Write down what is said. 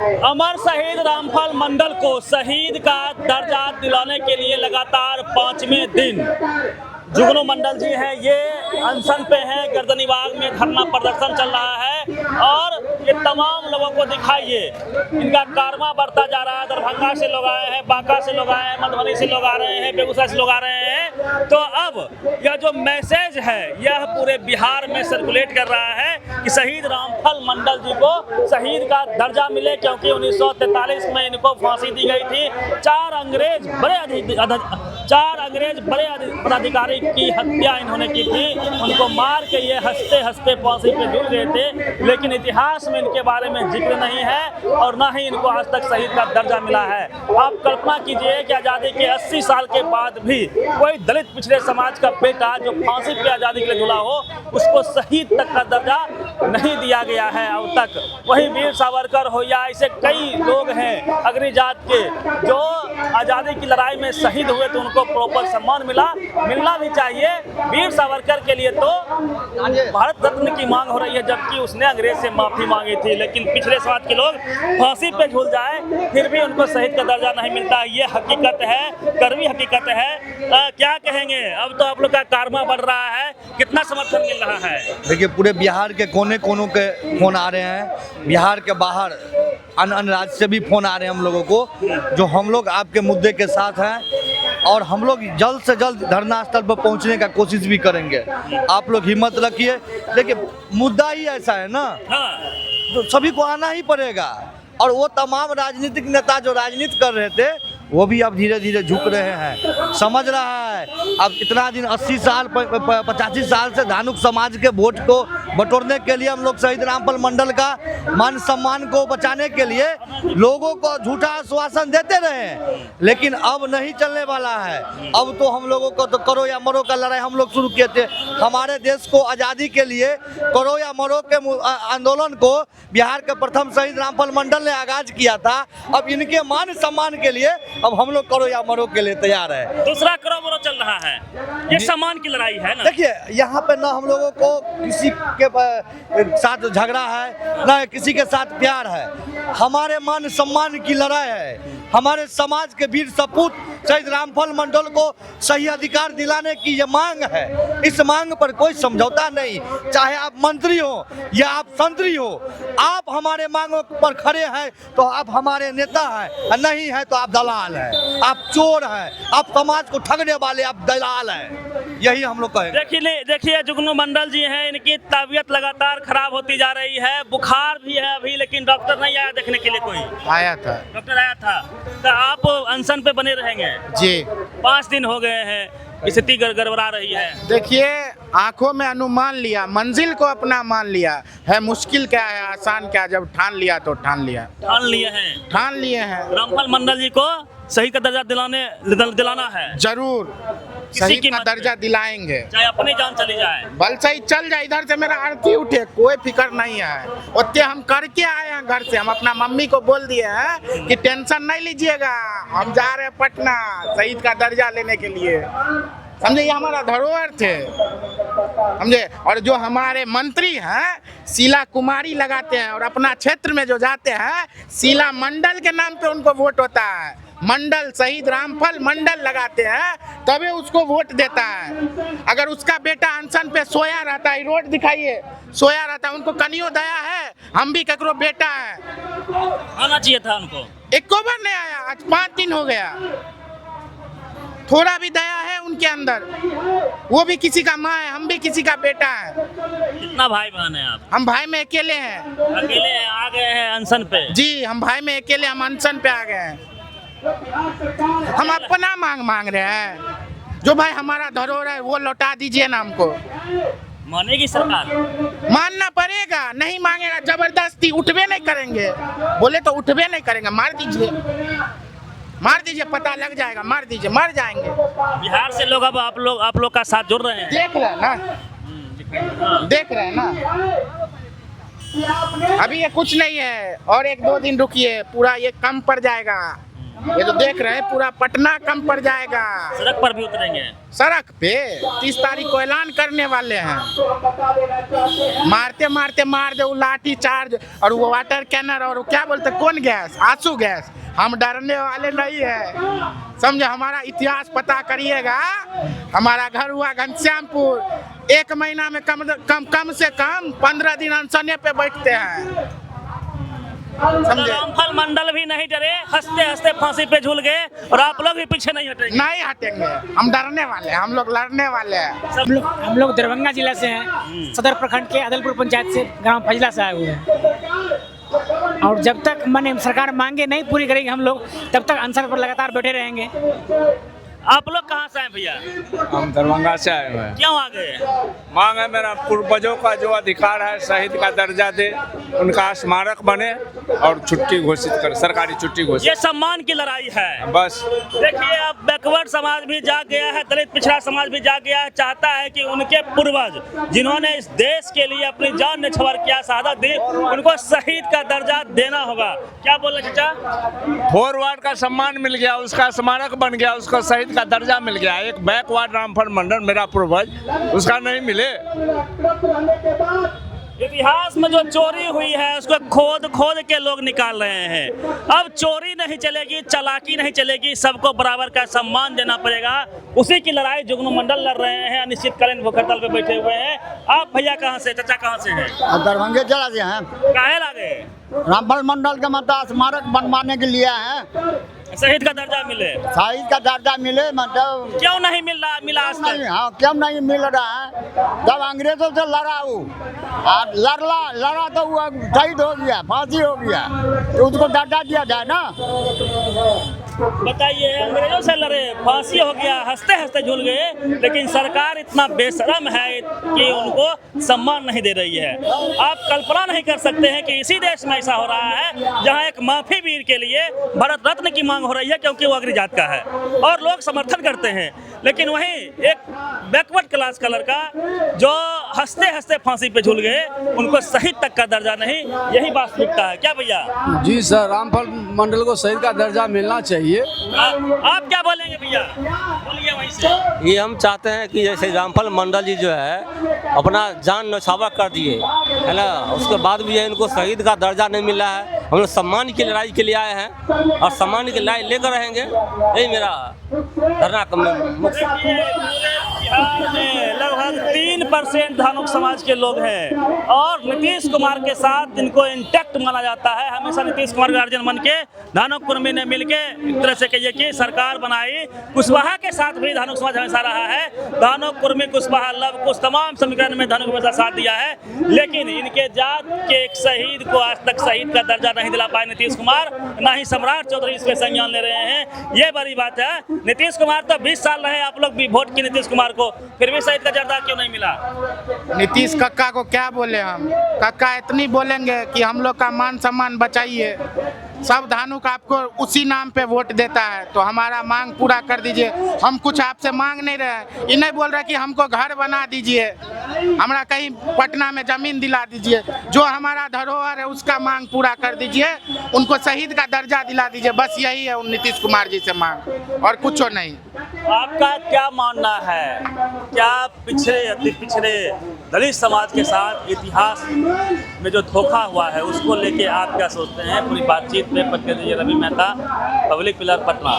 अमर शहीद रामफल मंडल को शहीद का दर्जा दिलाने के लिए लगातार 5वें दिन जुगनू मंडल जी हैं, ये अनशन पे हैं। गर्दनीबाग में धरना प्रदर्शन चल रहा है और ये तमाम लोगों को दिखाइए, इनका कारवां बढ़ता जा रहा है। दरभंगा से लोग आए हैं, बांका से लोग आए हैं, मधुबनी से लोग आ रहे हैं, बेगूसराय से लोग आ रहे हैं। तो अब यह जो मैसेज है यह पूरे बिहार में सर्कुलेट कर रहा है कि शहीद रामफल मंडल जी को शहीद का दर्जा मिले, क्योंकि 1943 में इनको फांसी दी गई थी। चार अंग्रेज बड़े पदाधिकारी की हत्या इन्होंने की थी, उनको मार के ये हंसते हंसते फांसी पे झूल गए थे। लेकिन इतिहास में इनके बारे में जिक्र नहीं है और ना ही इनको आज तक शहीद का दर्जा मिला है। आप कल्पना कीजिए कि आज़ादी के 80 साल के बाद भी कोई दलित पिछड़े समाज का बेटा जो फांसी पे आज़ादी के लिए झूला हो, उसको शहीद तक का दर्जा नहीं दिया गया है अब तक। वहीं वीर सावरकर हो या ऐसे कई लोग हैं अग्नि जात के जो आज़ादी की लड़ाई में शहीद हुए, तो उनको प्रॉपर सम्मान मिलना भी चाहिए। वीर सावरकर के लिए तो भारत रत्न की मांग हो रही है, जबकि उसने अंग्रेज से माफी मांगी थी। लेकिन पिछले समाज के लोग फांसी पे झूल जाए फिर भी उनको शहीद का दर्जा नहीं मिलता। ये हकीकत है, कड़वी हकीकत है। क्या कहेंगे, अब तो आप लोग का कारवां बढ़ रहा है, कितना समर्थन मिल रहा है? देखिए, पूरे बिहार के कोने कोनों के फोन आ रहे हैं, बिहार के बाहर अन्य राज्य से भी फोन आ रहे हैं हम लोगों को, जो हम लोग आपके मुद्दे के साथ हैं और हम लोग जल्द से जल्द धरना स्थल पर पहुंचने का कोशिश भी करेंगे। आप लोग हिम्मत रखिए। देखिए, मुद्दा ही ऐसा है ना, तो सभी को आना ही पड़ेगा। और वो तमाम राजनीतिक नेता जो राजनीति कर रहे थे वो भी अब धीरे धीरे झुक रहे हैं, समझ रहा है। अब इतना दिन 80 साल 85 साल से धानुक समाज के वोट को बटोरने के लिए हम लोग शहीद रामफल मंडल का मान सम्मान को बचाने के लिए लोगों को झूठा आश्वासन देते रहे, लेकिन अब नहीं चलने वाला है। अब तो हम लोगों को तो करो या मरो का लड़ाई हम लोग शुरू किए थे। हमारे देश को आज़ादी के लिए करो या मरो के आंदोलन को बिहार के प्रथम शहीद रामफल मंडल ने आगाज किया था। अब इनके मान सम्मान के लिए अब हम लोग करो या मरो के लिए तैयार है। दूसरा करो मरो चल रहा है, ये सम्मान की लड़ाई है ना। देखिए, यहाँ पे ना हम लोगों को किसी के साथ झगड़ा है ना किसी के साथ प्यार है, हमारे मान सम्मान की लड़ाई है। हमारे समाज के वीर सपूत शहीद रामफल मंडल को सही अधिकार दिलाने की ये मांग है। इस मांग पर कोई समझौता नहीं, चाहे आप मंत्री हो या आप संतरी हो। आप हमारे मांगों पर खड़े हैं तो आप हमारे नेता हैं, नहीं है तो आप दलाल हैं, आप चोर हैं, आप समाज को ठगने वाले, आप दलाल हैं। यही हम लोग कहेंगे। देखिए जुगनू मंडल जी हैं, इनकी तबीयत लगातार खराब होती जा रही है, बुखार भी है अभी, लेकिन डॉक्टर नहीं आया देखने के लिए। कोई आया था, डॉक्टर आया था। तो आप अनशन पे बने रहेंगे जी। 5 दिन हो गए हैं, स्थिति गड़बड़ा रही है। देखिए, आंखों में अनुमान लिया, मंजिल को अपना मान लिया है। मुश्किल क्या है, आसान क्या, जब ठान लिया तो ठान लिए हैं। रामफल मंडल जी को शहीद का दर्जा दिलाना है। जरूर शहीद का दर्जा दिलाएंगे, चाहे अपनी जान चली जाए। बल सही चल जाए, इधर से मेरा आरती उठे, कोई फिक्र नहीं है। उतने हम करके आए हैं घर से। हम अपना मम्मी को बोल दिए हैं कि टेंशन नहीं लीजिएगा, हम जा रहे हैं पटना शहीद का दर्जा लेने के लिए। समझे, ये हमारा धरोहर थे, समझे। और जो हमारे मंत्री हैं शीला कुमारी लगाते हैं, और अपना क्षेत्र में जो जाते हैं शीला मंडल के नाम पे उनको वोट होता है। मंडल शहीद रामफल मंडल लगाते हैं तभी उसको वोट देता है। अगर उसका बेटा अनशन पे सोया रहता है, रोड दिखाइए, सोया रहता है, उनको कनियो दया है, हम भी ककरो बेटा है, आना चाहिए था उनको। एक बार नहीं आया, आज 5 दिन हो गया। थोड़ा भी दया है उनके अंदर, वो भी किसी का माँ है, हम भी किसी का बेटा है। कितना भाई बहन है आप? हम भाई में अकेले हैं। आ गए हैं अनशन पे? जी, हम भाई में अकेले, हम अनशन पे आ गए हैं। हम अपना मांग रहे हैं, जो भाई हमारा धरोहर है वो लौटा दीजिए ना हमको। मानेगी सरकार? मानना पड़ेगा, नहीं मांगेगा जबरदस्ती उठबे नहीं करेंगे। बोले तो उठबे नहीं करेंगे, मार दीजिए, पता लग जाएगा, मार दीजिए, मर जाएंगे। बिहार से लोग अब आप लोग का साथ जुड़ रहे हैं, देख रहे हैं ना। अभी ये कुछ नहीं है, और 1-2 दिन रुकिए, पूरा ये कम पड़ जाएगा। ये तो देख रहे हैं पूरा पटना कम पड़ जाएगा। सड़क पर भी उतरेंगे? सड़क पे 30 तारीख को ऐलान करने वाले हैं। मारते मारते मार दे वो लाठी चार्ज और वो वाटर कैनर और वो क्या बोलते कौन गैस, आंसू गैस। हम डरने वाले नहीं है, समझे। हमारा इतिहास पता करिएगा। हमारा घर हुआ घनश्यामपुर, 1 महीना में कम से कम 15 दिन अनशने पे बैठते हैं, समझे। रामफल मंडल भी नहीं डरे, हंसते हंसते फांसी पे झूल गए और आप लोग भी पीछे नहीं हटेंगे? नहीं हटेंगे, हम डरने वाले हैं, हम लोग लड़ने वाले हैं। हम लोग दरभंगा जिला से हैं, सदर प्रखंड के अदलपुर पंचायत से, ग्राम फजला से आए हुए हैं। और जब तक माने सरकार मांगे नहीं पूरी करेगी हम लोग, तब तक अनशन पर लगातार बैठे रहेंगे। आप लोग कहाँ से आए भैया? हम दरभंगा से आए हुए हैं। क्यों आ गए? मांग है मेरा पूर्वजों का जो अधिकार है, शहीद का दर्जा दे, उनका स्मारक बने और छुट्टी घोषित कर, सरकारी छुट्टी घोषित। ये सम्मान की लड़ाई है। बस देखिए, अब बैकवर्ड समाज भी जाग गया है, दलित पिछड़ा समाज भी जाग गया है, चाहता है कि उनके पूर्वज जिन्होंने इस देश के लिए अपनी जान न्यौछावर किया, शहादत दी, उनको शहीद का दर्जा देना होगा। क्या बोले चाचा? फॉरवर्ड का सम्मान मिल गया, उसका स्मारक बन गया, उसको शहीद का दर्जा मिल गया। एक बैकवर्ड रामफल मंडल मेरा पूर्वज, उसका नहीं मिले। इतिहास में जो चोरी हुई है उसको खोद खोद के लोग निकाल रहे हैं। अब चोरी नहीं चलेगी, चालाकी नहीं चलेगी, सबको बराबर का सम्मान देना पड़ेगा। उसी की लड़ाई जुगनू मंडल लड़ रहे हैं, अनिश्चितकालीन भूख हड़ताल पे बैठे हुए हैं। आप भैया कहाँ से, चाचा कहाँ से हैं? दरभंगे जिला से हैं। काहे लागे? रामफल मंडल का मतलब स्मारक बनवाने के लिए है, शहीद का दर्जा मिले। शहीद का दर्जा मिले, मतलब क्यों नहीं मिला आज तक? नहीं, हाँ क्यों नहीं मिल रहा है? जब अंग्रेजों से लड़ा और लड़ा तो वो शहीद हो गया, फांसी हो गया, तो उसको दर्जा दिया जाए ना। बताइए, अंग्रेजों से लड़े, फांसी हो गया, हंसते हंसते झूल गए, लेकिन सरकार इतना बेशरम है कि उनको सम्मान नहीं दे रही है। आप कल्पना नहीं कर सकते हैं कि इसी देश में ऐसा हो रहा है जहां एक माफी वीर के लिए भारत रत्न की मांग हो रही है, क्योंकि वो अग्र जात का है और लोग समर्थन करते हैं। लेकिन वहीं एक बैकवर्ड क्लास का लड़का जो हंसते हंसते फांसी पे झूल गए, उनको शहीद तक का दर्जा नहीं। यही वास्तविकता है। क्या भैया? जी सर, रामफल मंडल को शहीद का दर्जा मिलना चाहिए। आप क्या बोलेंगे भैया? बोलिए वहीं से। ये हम चाहते हैं कि जैसे रामफल मंडल जी जो है अपना जान न्यौछावर कर दिए है ना, उसके बाद भी इनको शहीद का दर्जा नहीं मिला है। हम लोग सम्मान की लड़ाई के लिए आए हैं और सम्मान की लड़ाई लेकर रहेंगे। यही मेरा धरना मुख्य। बिहार में लगभग 3% धानुक समाज के लोग हैं और नीतीश कुमार के साथ इनको इंटैक्ट माना जाता है। हमेशा नीतीश कुमार गार्जियन बन के धानुक कुर्मी ने मिलके एक तरह से कहिए कि सरकार बनाई। कुशवाहा के साथ भी धानुक समाज हमेशा रहा है। धानुक कुर्मी, कुशवाहा, लव कुश तमाम समीकरण में धानुक हमेशा साथ दिया है, लेकिन इनके जात के एक शहीद को आज तक शहीद का दर्जा नहीं दिला पाए नीतीश कुमार, ना ही सम्राट चौधरी इस पे संज्ञान ले रहे हैं। ये बड़ी बात है। नीतीश कुमार तो 20 साल रहे, आप लोग भी वोट किए नीतीश कुमार को, फिर भी शहीद का दर्जा क्यों नहीं मिला? नीतीश कक्का को क्या बोले हम? कक्का इतनी बोलेंगे कि हम लोग का मान सम्मान बचाइए। सब धानुक आपको उसी नाम पे वोट देता है, तो हमारा मांग पूरा कर दीजिए। हम कुछ आपसे मांग नहीं रहे। ये नहीं बोल रहे कि हमको घर बना दीजिए, हमारा कहीं पटना में जमीन दिला दीजिए। जो हमारा धरोहर है उसका मांग पूरा कर दीजिए, उनको शहीद का दर्जा दिला दीजिए। बस यही है नीतीश कुमार जी से मांग, और कुछ नहीं। आपका क्या मानना है? क्या पिछड़े अति पिछड़े दलित समाज के साथ इतिहास में जो धोखा हुआ है उसको लेके आप क्या सोचते हैं? पूरी बातचीत में प्रतिनिधि रवि मेहता, पब्लिक पिलर, पटना।